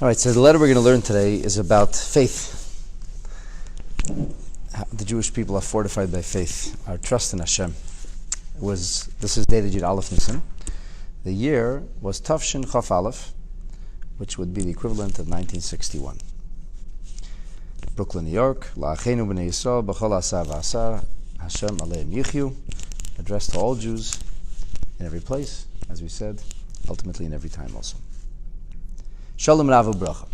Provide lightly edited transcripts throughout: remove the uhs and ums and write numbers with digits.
All right, so the letter we're going to learn today is about faith. The Jewish people are fortified by faith, our trust in Hashem. This is dated Yud Aleph Nisan. The year was Tafshin Chaf Aleph, which would be the equivalent of 1961. Brooklyn, New York, La'achenu b'nei Yisrael, b'chol asar v'asar, Hashem aleim yichyu, addressed to all Jews in every place, as we said, ultimately in every time also. Shalom Rav Bracha.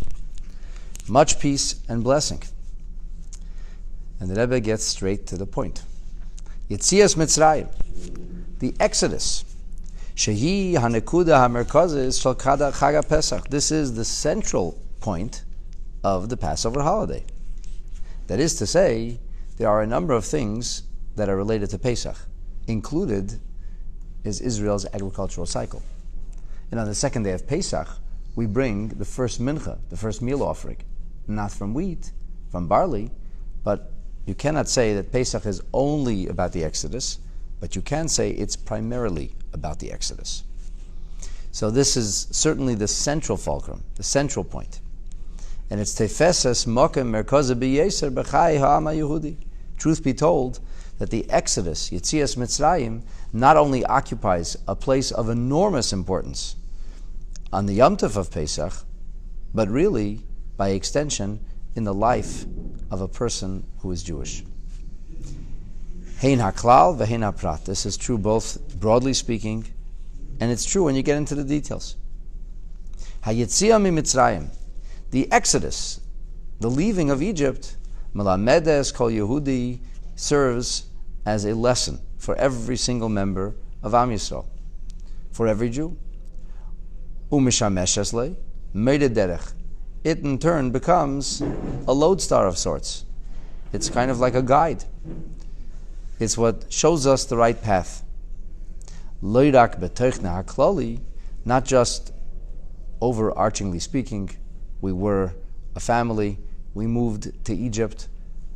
Much peace and blessing. And the Rebbe gets straight to the point. Yetzias Mitzrayim, the Exodus. Shehi hanekuda hamerkazis shel Chag Pesach. This is the central point of the Passover holiday. That is to say, there are a number of things that are related to Pesach. Included is Israel's agricultural cycle. And on the second day of Pesach, we bring the first mincha, the first meal offering, not from wheat, from barley, but you cannot say that Pesach is only about the Exodus, but you can say it's primarily about the Exodus. So this is certainly the central fulcrum, the central point. And it's tefesas mokem merkaza b'yeser b'chai ha'ama Yehudi. Truth be told, that the Exodus, Yetzias Mitzrayim, not only occupies a place of enormous importance on the Yom Tov of Pesach, but really, by extension, in the life of a person who is Jewish. Hein haklal v'hein haprat. This is true both broadly speaking, and it's true when you get into the details. Hayetzia miMitzrayim, the Exodus, the leaving of Egypt, Melamedes kol Yehudi, serves as a lesson for every single member of Am Yisrael, for every Jew. Umishamesh esle, meide derech. It in turn becomes a lodestar of sorts. It's kind of like a guide. It's what shows us the right path. Loirak betoichna haklali, not just overarchingly speaking, we were a family, we moved to Egypt,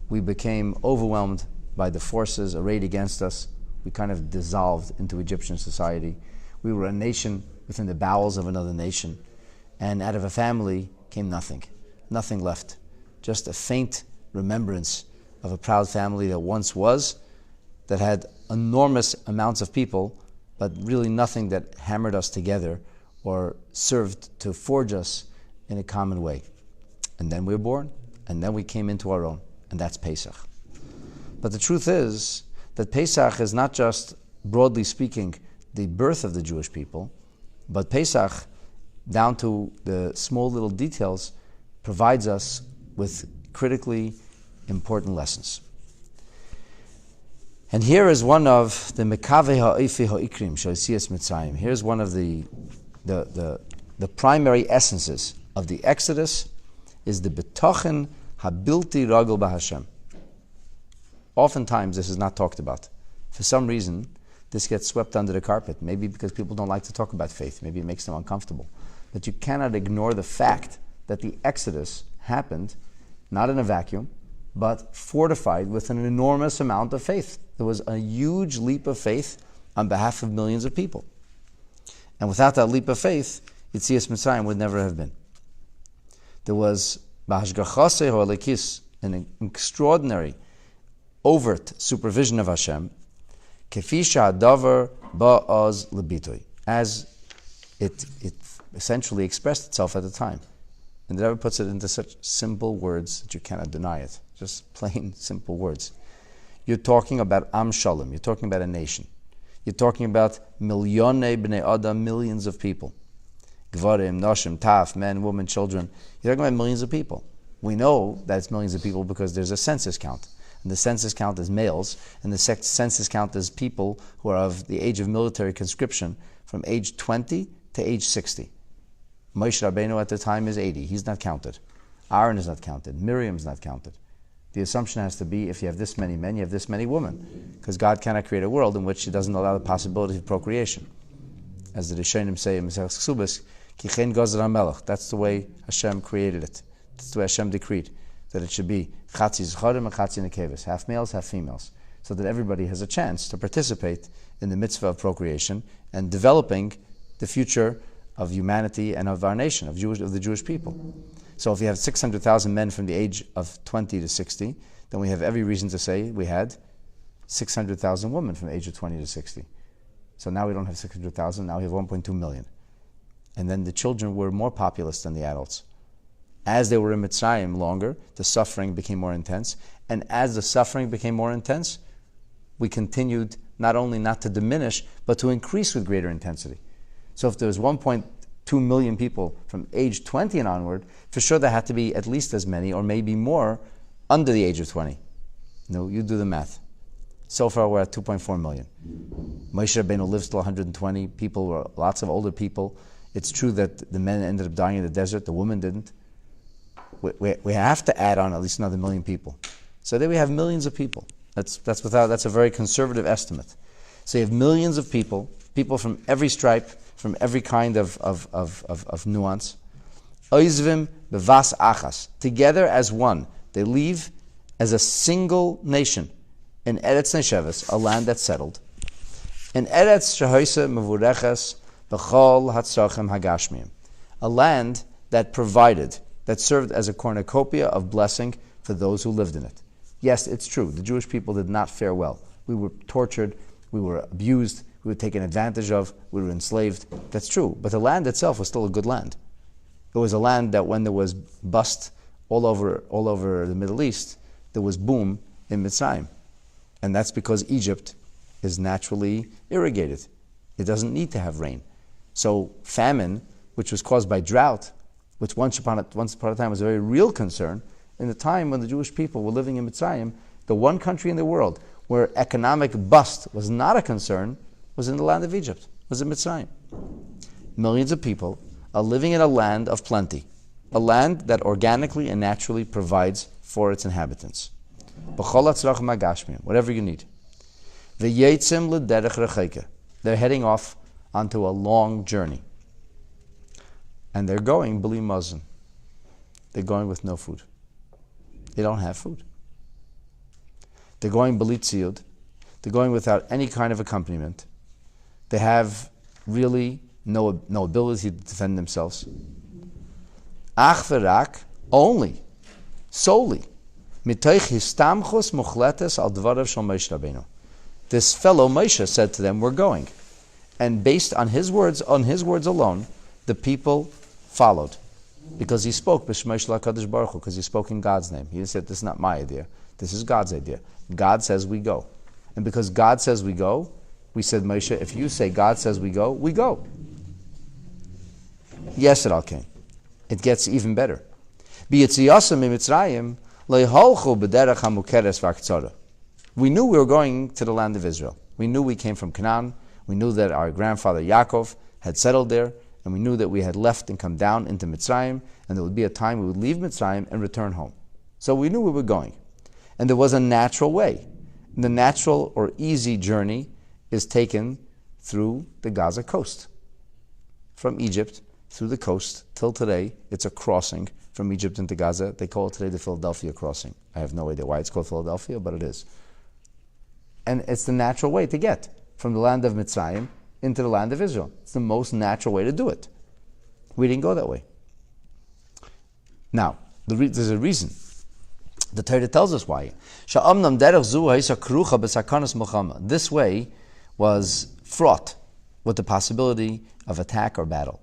we became overwhelmed by the forces arrayed against us, we kind of dissolved into Egyptian society. We were a nation within the bowels of another nation, and out of a family came nothing left, just a faint remembrance of a proud family that once was, that had enormous amounts of people, but really nothing that hammered us together or served to forge us in a common way. And then we were born, and then we came into our own, and that's Pesach. But the truth is that Pesach is not just, broadly speaking, the birth of the Jewish people, but Pesach, down to the small little details, provides us with critically important lessons. And here is one of the Mekave ha'ofi ha'ikrim she'yetzias Mitzrayim. Here's one of the primary essences of the Exodus, is the betochen habilti ragel b'Hashem. Oftentimes this is not talked about. For some reason, this gets swept under the carpet, maybe because people don't like to talk about faith, maybe it makes them uncomfortable. But you cannot ignore the fact that the Exodus happened, not in a vacuum, but fortified with an enormous amount of faith. There was a huge leap of faith on behalf of millions of people. And without that leap of faith, Yetzias Mitzrayim would never have been. There was B'hashgachasei ha'elokis, an extraordinary, overt supervision of Hashem, kefi she'hadavar ba'az lebitoi, as it essentially expressed itself at the time. And the Rebbe puts it into such simple words that you cannot deny it. Just plain, simple words. You're talking about Am Shalom. You're talking about a nation. You're talking about milyonei b'nei adam, millions of people. Gvarim, Nashim, Taf, men, women, children. You're talking about millions of people. We know that it's millions of people because there's a census count. And the census count is males, and the census count is people who are of the age of military conscription from age 20 to age 60. Moshe Rabbeinu at the time is 80. He's not counted. Aaron is not counted. Miriam's not counted. The assumption has to be, if you have this many men, you have this many women, because God cannot create a world in which He doesn't allow the possibility of procreation. As the Rishonim say in Mesech Ksubis, Ki chen gozer hamelech. That's the way Hashem created it. That's the way Hashem decreed that it should be chatzi zcharim and chatzi nekeves, half males, half females, so that everybody has a chance to participate in the mitzvah of procreation and developing the future of humanity and of our nation, of the Jewish people. So if you have 600,000 men from the age of 20 to 60, then we have every reason to say we had 600,000 women from the age of 20 to 60. So now we don't have 600,000, now we have 1.2 million. And then the children were more populous than the adults. As they were in Mitzrayim longer, the suffering became more intense. And as the suffering became more intense, we continued not only not to diminish, but to increase with greater intensity. So if there was 1.2 million people from age 20 and onward, for sure there had to be at least as many, or maybe more, under the age of 20. No, you do the math. So far we're at 2.4 million. Moshe Rabbeinu lived till 120. People were lots of older people. It's true that the men ended up dying in the desert. The women didn't. We have to add on at least another million people. So there we have millions of people. That's a very conservative estimate. So you have millions of people from every stripe, from every kind of nuance. Oizvim bevas achas, together as one. They leave as a single nation in Eretz Nesheves, a land that's settled. In Eretz Shehoise Mevureches B'chol Hatzrachim Hagashmiyim, a land that provided, that served as a cornucopia of blessing for those who lived in it. Yes, it's true, the Jewish people did not fare well. We were tortured, we were abused, we were taken advantage of, we were enslaved. That's true, but the land itself was still a good land. It was a land that when there was bust all over the Middle East, there was boom in Mitzrayim. And that's because Egypt is naturally irrigated. It doesn't need to have rain. So famine, which was caused by drought, which once upon a time was a very real concern, in the time when the Jewish people were living in Mitzrayim, the one country in the world where economic bust was not a concern was in the land of Egypt, was in Mitzrayim. Millions of people are living in a land of plenty, a land that organically and naturally provides for its inhabitants. Whatever you need. They're heading off onto a long journey. And they're going b'li mazon. They're going with no food. They don't have food. They're going b'li tziyud. They're going without any kind of accompaniment. They have really no ability to defend themselves. Ach v'rak, only, solely. Mitoich histamchus muchletes al dvarav shel Moshe Rabbeinu. This fellow Moshe said to them, "We're going," and based on his words alone, the people followed, because he spoke b'shmei shel HaKadosh Baruch Hu, because he spoke in God's name. He said, "This is not my idea. This is God's idea. God says we go," and because God says we go, we said, Moshe, if you say God says we go, we go. Yes, it all came. It gets even better. B'yetziasam miMitzrayim. We knew we were going to the land of Israel. We knew we came from Canaan. We knew that our grandfather Yaakov had settled there, and we knew that we had left and come down into Mitzrayim, and there would be a time we would leave Mitzrayim and return home. So we knew we were going. And there was a natural way. The natural or easy journey is taken through the Gaza coast. From Egypt through the coast till today, it's a crossing from Egypt into Gaza. They call it today the Philadelphia crossing. I have no idea why it's called Philadelphia, but it is. And it's the natural way to get from the land of Mitzrayim into the land of Israel. It's the most natural way to do it. We didn't go that way. Now, there's a reason. The Torah tells us why. This way was fraught with the possibility of attack or battle.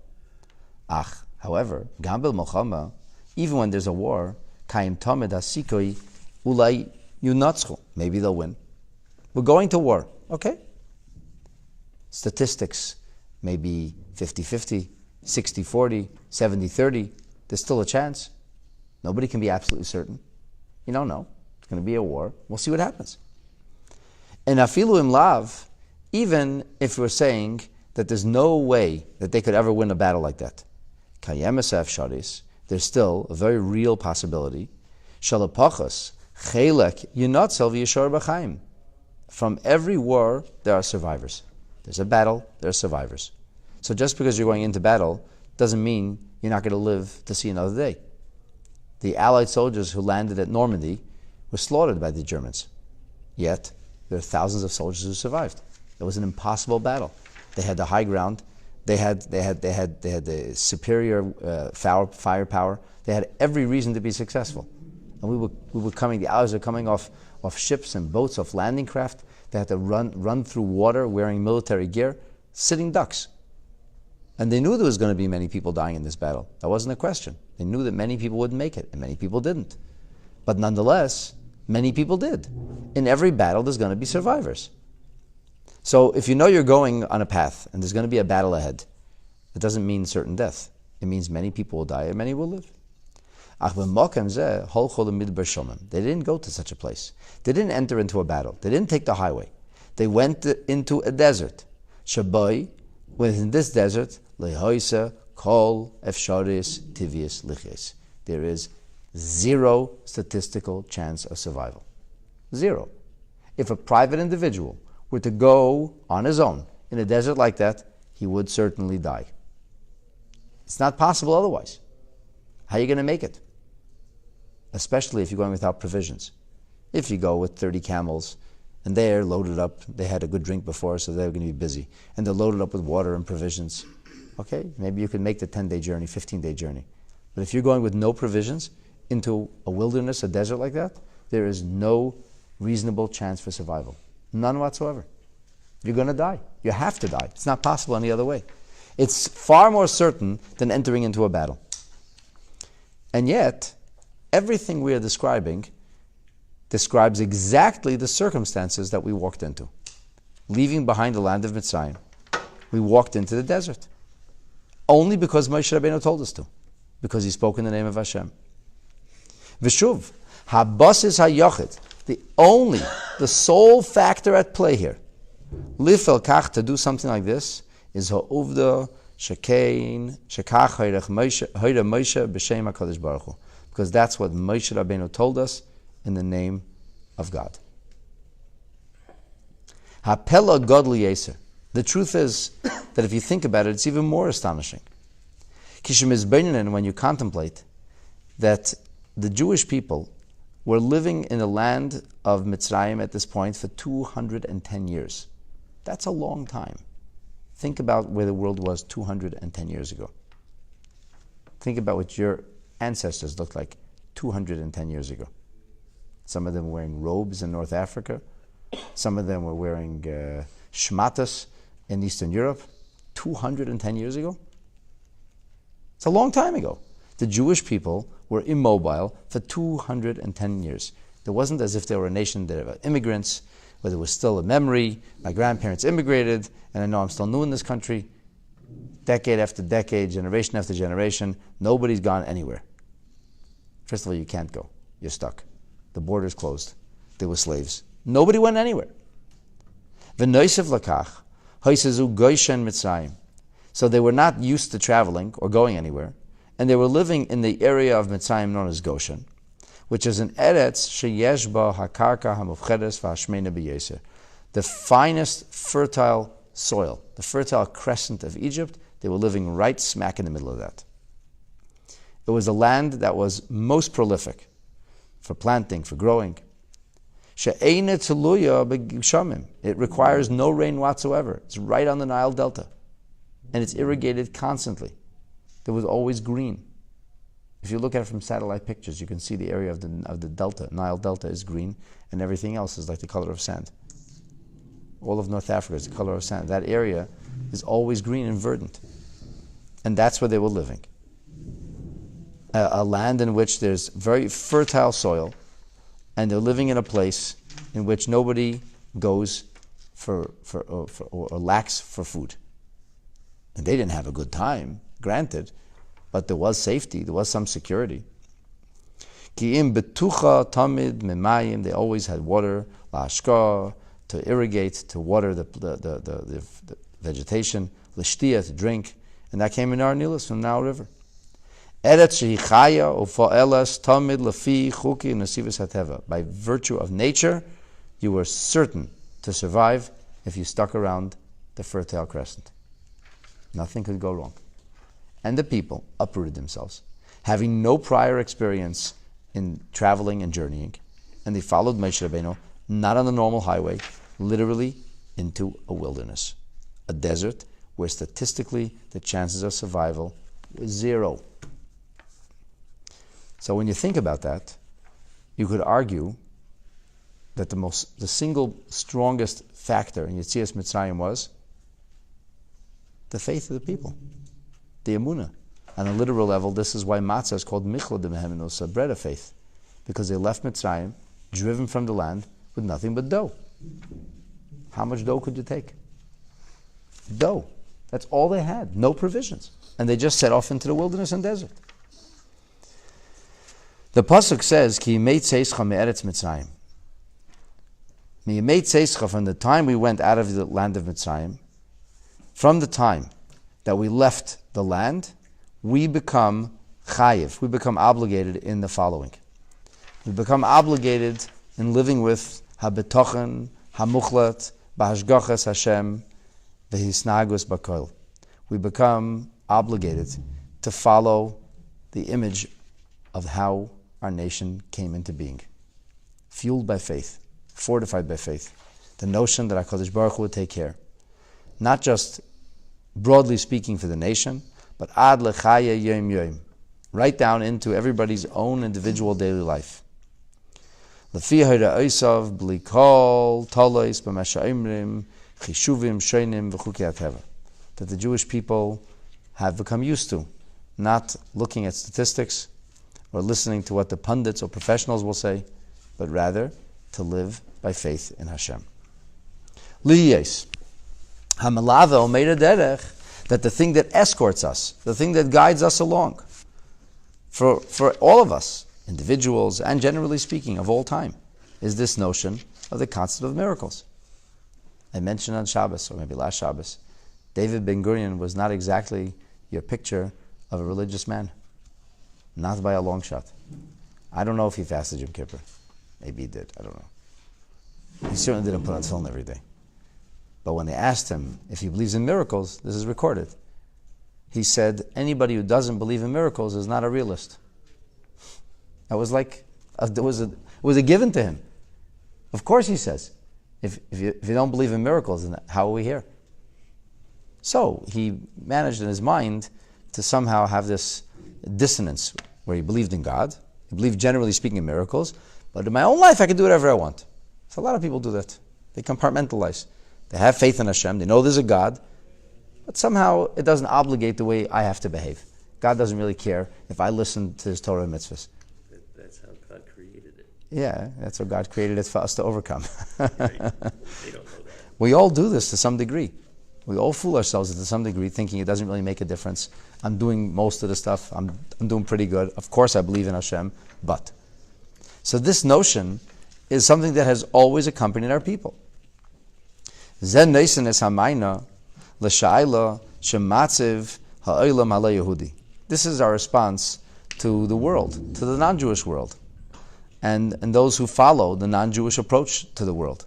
However, even when there's a war, maybe they'll win. We're going to war, okay? Statistics, maybe 50-50, 60-40, 70-30. There's still a chance. Nobody can be absolutely certain. You don't know. It's going to be a war. We'll see what happens. And afilu im lav, even if we're saying that there's no way that they could ever win a battle like that, there's still a very real possibility. Shalapachas, chelek, yinatzel v'yishar b'chaim. From every war, there are survivors. There's a battle, there are survivors. So just because you're going into battle doesn't mean you're not going to live to see another day. The Allied soldiers who landed at Normandy were slaughtered by the Germans. Yet, there are thousands of soldiers who survived. It was an impossible battle. They had the high ground. They had the superior fire power. They had every reason to be successful. And the Arabs were coming off ships and boats, off landing craft. They had to run through water wearing military gear, sitting ducks. And they knew there was going to be many people dying in this battle. That wasn't a question. They knew that many people wouldn't make it, and many people didn't. But nonetheless, many people did. In every battle, there's going to be survivors. So if you know you're going on a path, and there's going to be a battle ahead, it doesn't mean certain death. It means many people will die, and many will live. They didn't go to such a place. They didn't enter into a battle. They didn't take the highway. They went into a desert. Shabai, within this desert, kol efsharis tivius liches. There is zero statistical chance of survival. Zero. If a private individual were to go on his own in a desert like that, he would certainly die. It's not possible otherwise. How are you going to make it? Especially if you're going without provisions. If you go with 30 camels, and they're loaded up, they had a good drink before, so they're going to be busy, and they're loaded up with water and provisions. Okay, maybe you can make the 10-day journey, 15-day journey. But if you're going with no provisions into a wilderness, a desert like that, there is no reasonable chance for survival. None whatsoever. You're going to die. You have to die. It's not possible any other way. It's far more certain than entering into a battle. And yet, everything we are describing describes exactly the circumstances that we walked into. Leaving behind the land of Mitzrayim, we walked into the desert. Only because Moshe Rabbeinu told us to. Because he spoke in the name of Hashem. V'shuv, habasis hayochid, the sole factor at play here, lifel kach, to do something like this, is ha'uvda shekain shekach hayrech Moshe b'shem HaKadosh Baruch Hu. Because that's what Moshe Rabbeinu told us in the name of God. Hapela godli yeser. The truth is that if you think about it, it's even more astonishing. When you contemplate that the Jewish people were living in the land of Mitzrayim at this point for 210 years. That's a long time. Think about where the world was 210 years ago. Think about what your ancestors looked like 210 years ago. Some of them were wearing robes in North Africa. Some of them were wearing shmatas in Eastern Europe. 210 years ago? It's a long time ago. The Jewish people were immobile for 210 years. It wasn't as if they were a nation that were immigrants, where there was still a memory. My grandparents immigrated, and I know I'm still new in this country. Decade after decade, generation after generation, nobody's gone anywhere. First of all, you can't go. You're stuck. The border's closed. They were slaves. Nobody went anywhere. V'noisef lakach, hoisezu goyshen Mitzrayim. So they were not used to traveling or going anywhere, and they were living in the area of Mitzrayim known as Goshen, which is an eretz sheyesh ba hakarka hamufchedes v'hashmeina b'yeser, the finest fertile soil, the fertile crescent of Egypt. They were living right smack in the middle of that. It was a land that was most prolific for planting, for growing. She'eina tzeluya b'gishamim. It requires no rain whatsoever. It's right on the Nile Delta, and it's irrigated constantly. There was always green. If you look at it from satellite pictures, you can see the area of the delta. Nile Delta is green, and everything else is like the color of sand. All of North Africa is the color of sand. That area is always green and verdant. And that's where they were living. A land in which there's very fertile soil, and they're living in a place in which nobody goes or lacks for food. And they didn't have a good time, granted, but there was safety, there was some security. Ki'im betucha tamid memayim, they always had water, la'ashka, to irrigate, to water the vegetation, l'shtia, to drink, and that came in our Nilus from the Nile River. Eretz shehichaya ufa'elas tamid lafi chuki nasivas hateva. By virtue of nature, you were certain to survive if you stuck around the Fertile Crescent. Nothing could go wrong. And the people uprooted themselves, having no prior experience in traveling and journeying, and they followed Moshe Rabbeinu, not on the normal highway, literally into a wilderness, a desert where statistically the chances of survival was 0. So when you think about that, you could argue that the single strongest factor in Yetzias Mitzrayim was the faith of the people, the emunah. On a literal level, this is why matzah is called michla de mehemenusa, bread of faith, because they left Mitzrayim, driven from the land, with nothing but dough. How much dough could you take? Dough. That's all they had, no provisions. And they just set off into the wilderness and desert. The Pasuk says, Ki yimei tzeischa me'eretz Mitzrayim. Yimei tzeischa, from the time we went out of the land of Mitzrayim, from the time that we left the land, we become chayiv, we become obligated in the following. We become obligated in living with habetochen, hamuchlat, bahashgachas Hashem, v'hisnagus bakol. We become obligated to follow the image of how our nation came into being. Fueled by faith, fortified by faith. The notion that HaKadosh Baruch Hu would take care. Not just broadly speaking for the nation, but ad lechaya yom yom. Right down into everybody's own individual daily life. Lefi ha'ra'osav b'li kol tolos b'masha'imrim chishuvim shoinim v'chukei hateva. That the Jewish people have become used to, not looking at statistics or listening to what the pundits or professionals will say, but rather to live by faith in Hashem. Liyes, hamalava omeida derech, that the thing that escorts us, the thing that guides us along, for all of us, individuals and generally speaking of all time, is this notion of the concept of miracles. I mentioned on Shabbos, or maybe last Shabbos, David Ben Gurion was not exactly your picture of a religious man. Not by a long shot. I don't know if he fasted Yom Kippur. Maybe he did, I don't know. He certainly didn't put on tefillin every day. But when they asked him if he believes in miracles, this is recorded, he said, anybody who doesn't believe in miracles is not a realist. That was like, it was a given to him. Of course, he says, if you don't believe in miracles, then how are we here? So he managed in his mind to somehow have this dissonance where he believed in God, he believed generally speaking in miracles, but in my own life I can do whatever I want. So a lot of people do that. They compartmentalize. They have faith in Hashem, they know there's a God, but somehow it doesn't obligate the way I have to behave. God doesn't really care if I listen to His Torah and mitzvahs. That's how God created it. Yeah, that's how God created it for us to overcome. Right. They don't know that. We all do this to some degree. We all fool ourselves to some degree, thinking it doesn't really make a difference. I'm doing most of the stuff. I'm doing pretty good. Of course I believe in Hashem, but. So this notion is something that has always accompanied our people. Zen neisen es hamayna l'sha'ila shematziv ha'olam ha'le Yehudi. This is our response to the world, to the non-Jewish world, and those who follow the non-Jewish approach to the world.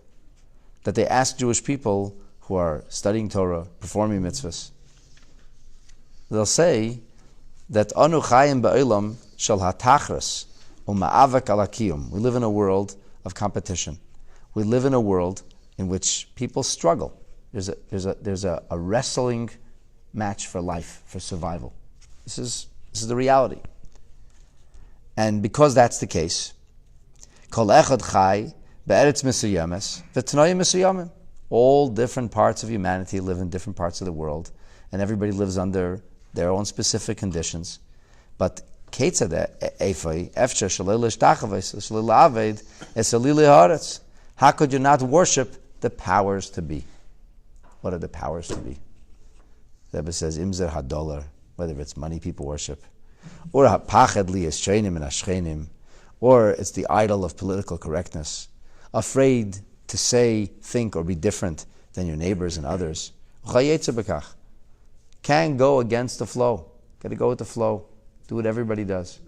That they ask Jewish people who are studying Torah, performing mitzvahs, they'll say that anu chayim ba'olam shel hatachras u'ma'avak al hakiyum. We live in a world of competition. We live in a world in which people struggle. There's a wrestling match for life, for survival. This is the reality. And because that's the case, kol echad chai be'eretz mesuyames v'tnayim mesuyamim. All different parts of humanity live in different parts of the world, and everybody lives under their own specific conditions. But how could you not worship the powers to be? What are the powers to be? The Rebbe says, imzer hadolar, whether it's money people worship, or hapachad li eschenim and ashchenim, or it's the idol of political correctness, afraid to say, think, or be different than your neighbors and others. Can't go against the flow. Got to go with the flow. Do what everybody does.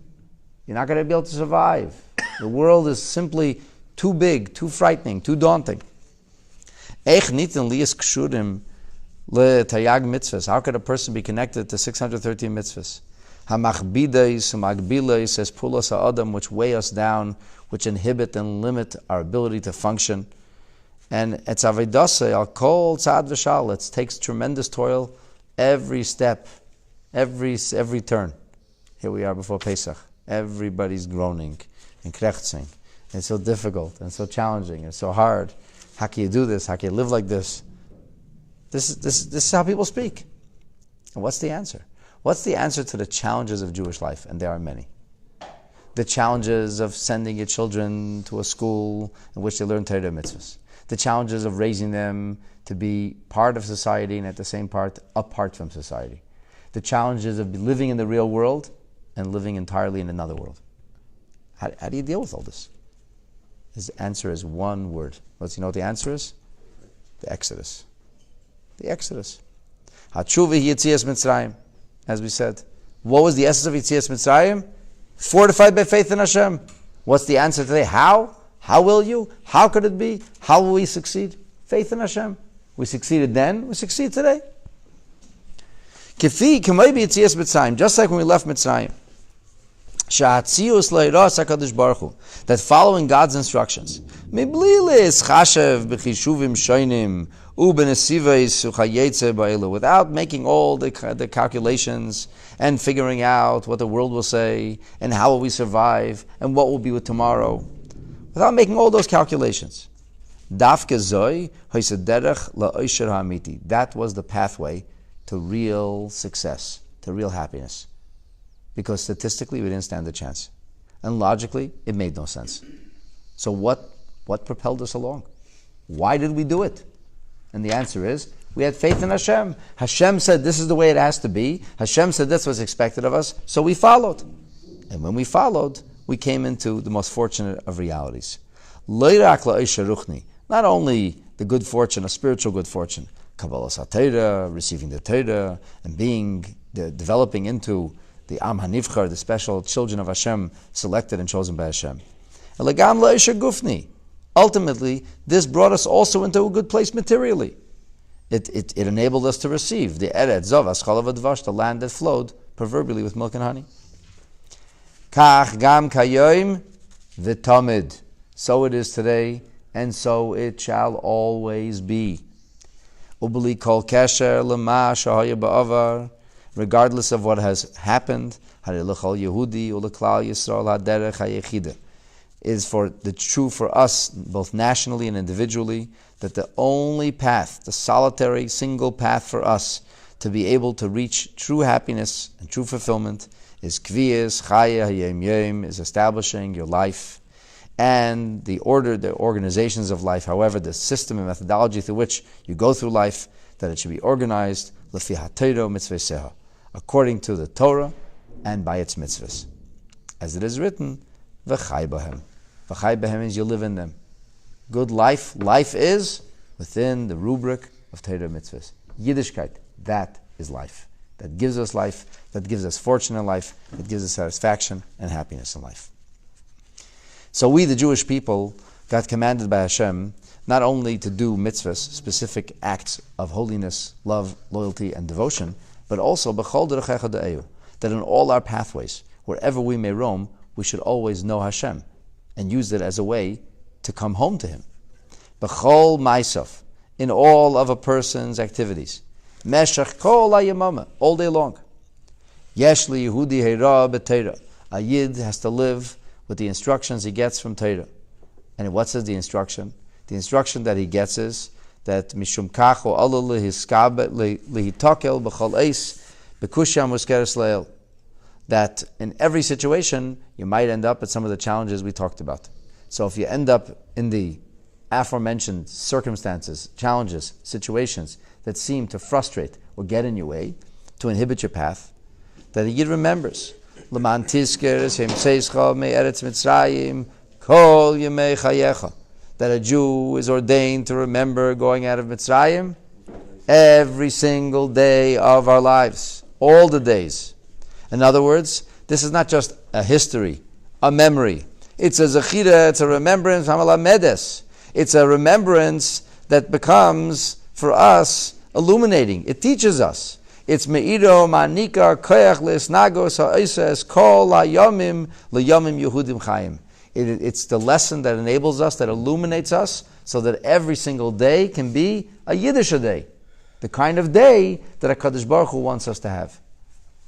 You're not going to be able to survive. The world is simply too big, too frightening, too daunting. How could a person be connected to 613 mitzvahs? Which weigh us down, which inhibit and limit our ability to function. And it takes tremendous toil Every step, every turn. Here we are before Pesach. Everybody's groaning and krechzing. It's so difficult and so challenging and so hard. How can you do this? How can you live like this? This is how people speak. And what's the answer? What's the answer to the challenges of Jewish life? And there are many. The challenges of sending your children to a school in which they learn Torah mitzvahs. The challenges of raising them to be part of society and at the same part apart from society. The challenges of living in the real world and living entirely in another world. How do you deal with all this? His answer is one word. You know what the answer is? The Exodus. The Exodus. Hatshuva Yitzias Mitzrayim. As we said. What was the essence of Yitzias Mitzrayim? Fortified by faith in Hashem. What's the answer today? How? How will you? How could it be? How will we succeed? Faith in Hashem. We succeeded then, we succeed today. Just like when we left Mitzrayim. That following God's instructions. Without making all the calculations and figuring out what the world will say and how will we survive and what will be with tomorrow. Without making all those calculations. That was the pathway to real success, to real happiness. Because statistically we didn't stand a chance. And logically it made no sense. So what propelled us along? Why did we do it? And the answer is, we had faith in Hashem. Hashem said this is the way it has to be. Hashem said this was expected of us, so we followed. And when we followed, we came into the most fortunate of realities. Not only the good fortune, a spiritual good fortune, Kabbalah Torah, receiving the Torah, and developing into the Am HaNivchar, the special children of Hashem, selected and chosen by Hashem. Ultimately, this brought us also into a good place materially. It enabled us to receive the Eretz Zovas Chalav Advash, the land that flowed proverbially with milk and honey. Kach gam kayoim v'tamid. So it is today, and so it shall always be. Ubli kol kesher lema shahaya ba'avar. Regardless of what has happened, Harilachal Yehudi uleklal Yisrael haderech hayechida, is for the true for us, both nationally and individually, that the only path, the solitary single path for us to be able to reach true happiness and true fulfillment is kviyas chaya hayem yom, is establishing your life and the organizations of life. However, the system and methodology through which you go through life, that it should be organized lefi haTorah mitzvah, according to the Torah and by its mitzvahs, as it is written, v'chai b'hem. V'chai b'hem means you live in them. Good life is within the rubric of Torah mitzvahs. Yiddishkeit, that is life. That gives us life, that gives us fortune in life, that gives us satisfaction and happiness in life. So we, the Jewish people, got commanded by Hashem not only to do mitzvahs, specific acts of holiness, love, loyalty, and devotion, but also b'chol derechecha de'eu, that in all our pathways, wherever we may roam, we should always know Hashem and use it as a way to come home to Him. B'chol ma'asav, in all of a person's activities, meshach kol hayamama, all day long. Yesh li Yehudi heira b'Torah, a Yid has to live with the instructions he gets from Torah. And what says the instruction? The instruction that he gets is that mishum kacho Allah lehitakel b'chol eis b'kusham uskeres leil, that in every situation you might end up at some of the challenges we talked about. So if you end up in the aforementioned circumstances, challenges, situations that seem to frustrate or get in your way, to inhibit your path, that the Yid remembers L'man tizker shem seischa me eretz Mitzrayim kol yemei chayecha, that a Jew is ordained to remember going out of Mitzrayim every single day of our lives, all the days. In other words, this is not just a history, a memory. It's a zechira, it's a remembrance, medes. It's a remembrance that becomes, for us, illuminating. It teaches us. It's me'ido ma'nika koyach le'esnagos ha'oises kol ha'yomim le'yomim Yehudim chayim. It's the lesson that enables us, that illuminates us, so that every single day can be a Yiddish day. The kind of day that HaKadosh Baruch Hu wants us to have.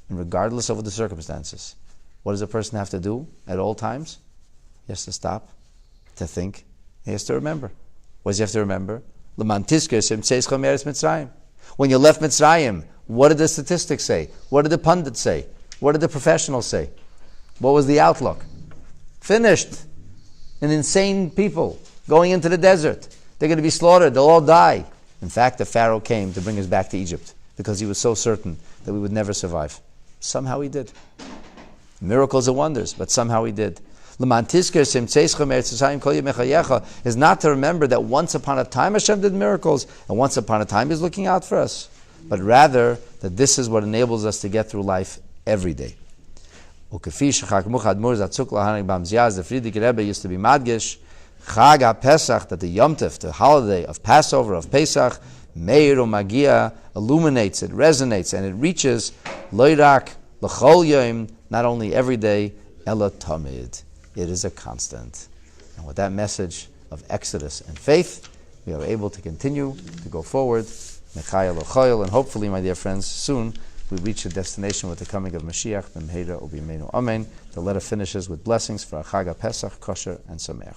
And regardless of the circumstances. What does a person have to do at all times? He has to stop, to think. He has to remember. What does he have to remember? When you left Mitzrayim, what did the statistics say? What did the pundits say? What did the professionals say? What was the outlook? Finished. An insane people going into the desert. They're going to be slaughtered. They'll all die. In fact, the Pharaoh came to bring us back to Egypt because he was so certain that we would never survive. Somehow he did. Miracles and wonders, but somehow he did. Is not to remember that once upon a time Hashem did miracles, and once upon a time He's looking out for us, but rather that this is what enables us to get through life every day. The Frierdiker Rebbe used to be madgish, Chag Pesach, that the Yom Tov, the holiday of Passover, of Pesach, Meir Magia, illuminates, it resonates, and it reaches Loirak, L'chol Yom, not only every day, Ela Tamid. It is a constant. And with that message of Exodus and faith, we are able to continue to go forward, Mechayel L'choyel, and hopefully, my dear friends, soon we reach a destination with the coming of Mashiach, B'mheira U'B'Yimeinu Amen. The letter finishes with blessings for Chag Pesach, Kosher, and Sameach.